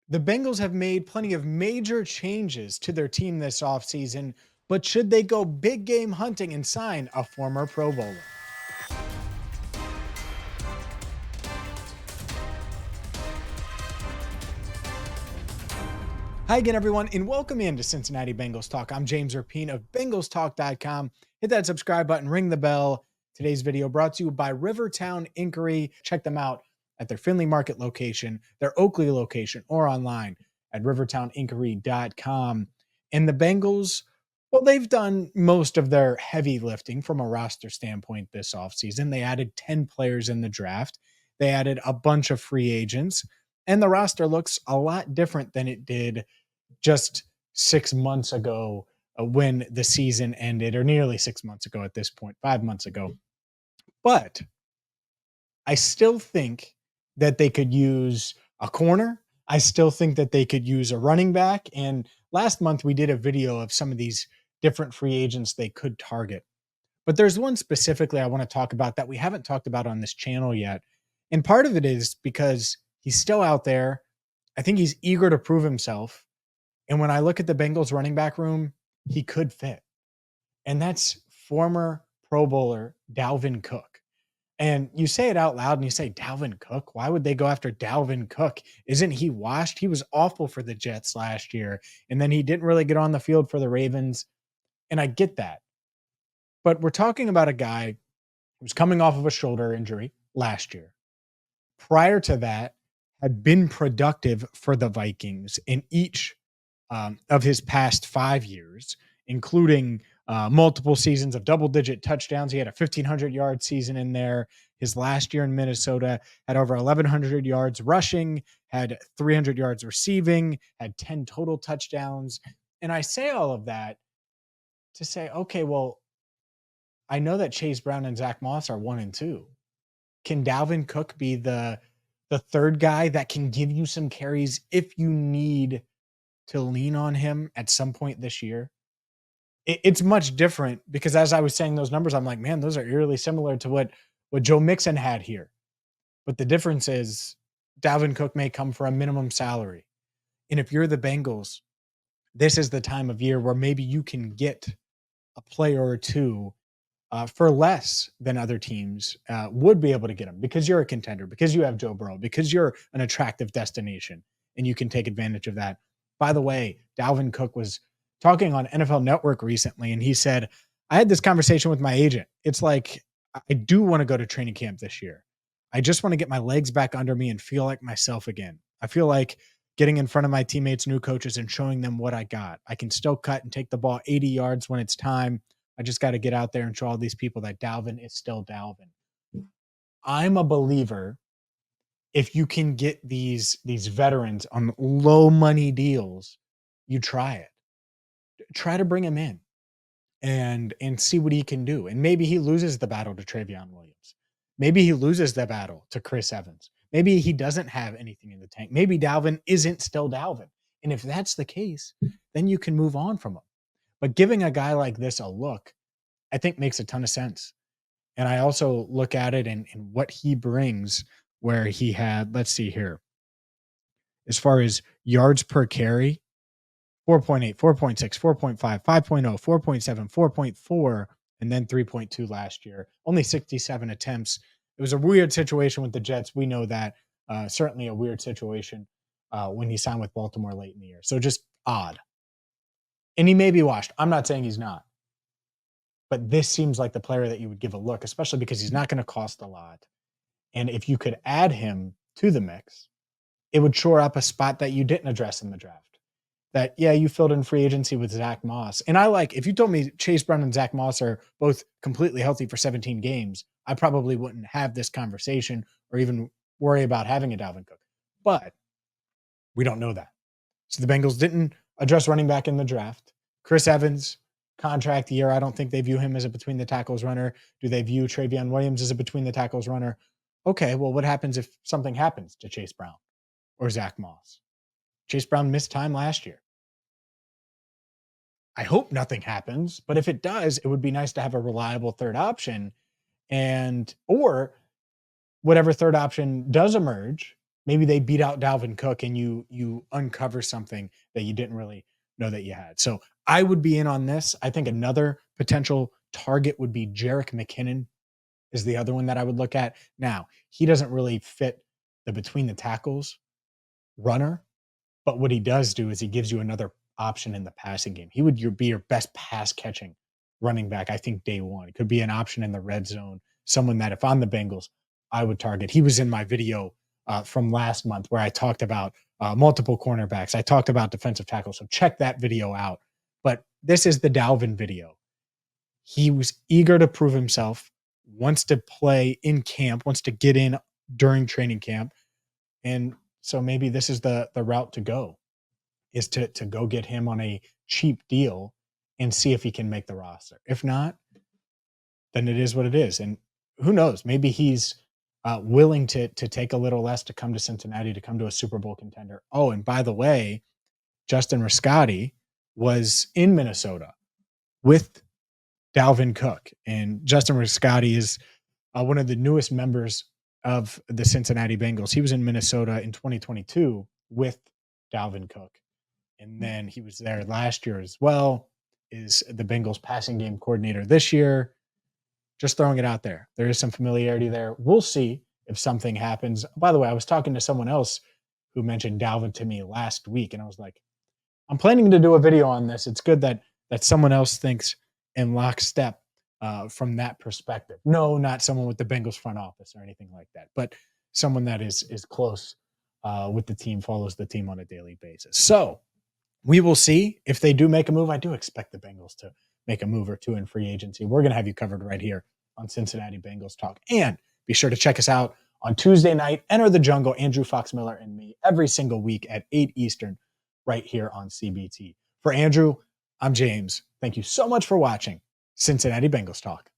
The Bengals have made plenty of major changes to their team this offseason, but should they go big game hunting and sign a former Pro Bowler? Hi again, everyone, and welcome into Cincinnati Bengals Talk. I'm James Rapien of BengalsTalk.com. Hit that subscribe button, ring the bell. Today's video brought to you by Rivertown Inkery. Check them out at their Findlay Market location, their Oakley location, or online at rivertowninkery.com. And the Bengals, well, they've done most of their heavy lifting from a roster standpoint this offseason. They added 10 players in the draft. They added a bunch of free agents, and the roster looks a lot different than it did just 6 months ago when the season ended, or nearly 6 months ago at this point, 5 months ago. But I still think that they could use a corner. I still think that they could use a running back. And last month we did a video of some of these different free agents they could target. But there's one specifically I want to talk about that we haven't talked about on this channel yet. And part of it is because he's still out there. I think he's eager to prove himself. And when I look at the Bengals running back room, he could fit. And that's former Pro Bowler Dalvin Cook. And you say it out loud and you say, Dalvin Cook? Why would they go after Dalvin Cook? Isn't he washed? He was awful for the Jets last year. And then he didn't really get on the field for the Ravens. And I get that. But we're talking about a guy who was coming off of a shoulder injury last year. Prior to that, had been productive for the Vikings in each of his past 5 years, including multiple seasons of double-digit touchdowns. He had a 1,500-yard season in there. His last year in Minnesota had over 1,100 yards rushing, had 300 yards receiving, had 10 total touchdowns. And I say all of that to say, okay, well, I know that Chase Brown and Zack Moss are 1 and 2. Can Dalvin Cook be the third guy that can give you some carries if you need to lean on him at some point this year? It's much different because as I was saying those numbers, I'm like, man, those are eerily similar to what Joe Mixon had here. But the difference is Dalvin Cook may come for a minimum salary. And if you're the Bengals, this is the time of year where maybe you can get a player or two for less than other teams would be able to get them because you're a contender, because you have Joe Burrow, because you're an attractive destination, and you can take advantage of that. By the way, Dalvin Cook was talking on NFL Network recently, and he said, I had this conversation with my agent. It's like, I do want to go to training camp this year. I just want to get my legs back under me and feel like myself again. I feel like getting in front of my teammates, new coaches, and showing them what I got. I can still cut and take the ball 80 yards when it's time. I just got to get out there and show all these people that Dalvin is still Dalvin. I'm a believer if you can get these veterans on low money deals, you try it. Try to bring him in and see what he can do. And maybe he loses the battle to Travion Williams. Maybe he loses the battle to Chris Evans. Maybe he doesn't have anything in the tank. Maybe Dalvin isn't still Dalvin. And if that's the case, then you can move on from him. But giving a guy like this a look, I think makes a ton of sense. And I also look at it and what he brings, where he had, let's see here, as far as yards per carry, 4.8, 4.6, 4.5, 5.0, 4.7, 4.4, and then 3.2 last year. Only 67 attempts. It was a weird situation with the Jets. We know that. Certainly a weird situation when he signed with Baltimore late in the year. So just odd. And he may be washed. I'm not saying he's not. But this seems like the player that you would give a look, especially because he's not going to cost a lot. And if you could add him to the mix, it would shore up a spot that you didn't address in the draft. That, yeah, you filled in free agency with Zack Moss. And I like, if you told me Chase Brown and Zack Moss are both completely healthy for 17 games, I probably wouldn't have this conversation or even worry about having a Dalvin Cook. But we don't know that. So the Bengals didn't address running back in the draft. Chris Evans, contract year. I don't think they view him as a between the tackles runner. Do they view Travion Williams as a between the tackles runner? Okay, well, what happens if something happens to Chase Brown or Zack Moss? Chase Brown missed time last year. I hope nothing happens, but if it does, it would be nice to have a reliable third option, and or whatever third option does emerge, maybe they beat out Dalvin Cook and you uncover something that you didn't really know that you had. So I would be in on this. I think another potential target would be Jerick McKinnon is the other one that I would look at. Now, he doesn't really fit the between the tackles runner, but what he does do is he gives you another option in the passing game. He would be your best pass catching running back, I think, day one. It could be an option in the red zone, someone that if I'm the Bengals, I would target. He was in my video from last month where I talked about multiple cornerbacks. I talked about defensive tackles. So check that video out. But this is the Dalvin video. He was eager to prove himself, wants to play in camp, wants to get in during training camp. And so maybe this is the route to go, is to go get him on a cheap deal and see if he can make the roster. If not, then it is what it is. And who knows? Maybe he's willing to take a little less to come to Cincinnati, to come to a Super Bowl contender. Oh, and by the way, Justin Riscotti was in Minnesota with Dalvin Cook. And Justin Riscotti is one of the newest members of the Cincinnati Bengals. He was in Minnesota in 2022 with Dalvin Cook. And then he was there last year as well, is the Bengals passing game coordinator this year. Just throwing it out there. There is some familiarity there. We'll see if something happens. By the way, I was talking to someone else who mentioned Dalvin to me last week, and I was like, I'm planning to do a video on this. It's good that someone else thinks in lockstep from that perspective. No, not someone with the Bengals front office or anything like that, but someone that is close with the team, follows the team on a daily basis. So we will see if they do make a move. I do expect the Bengals to make a move or two in free agency. We're going to have you covered right here on Cincinnati Bengals Talk. And be sure to check us out on Tuesday night. Enter the Jungle, Andrew Fox Miller and me, every single week at 8 Eastern, right here on CBT. For Andrew, I'm James. Thank you so much for watching Cincinnati Bengals Talk.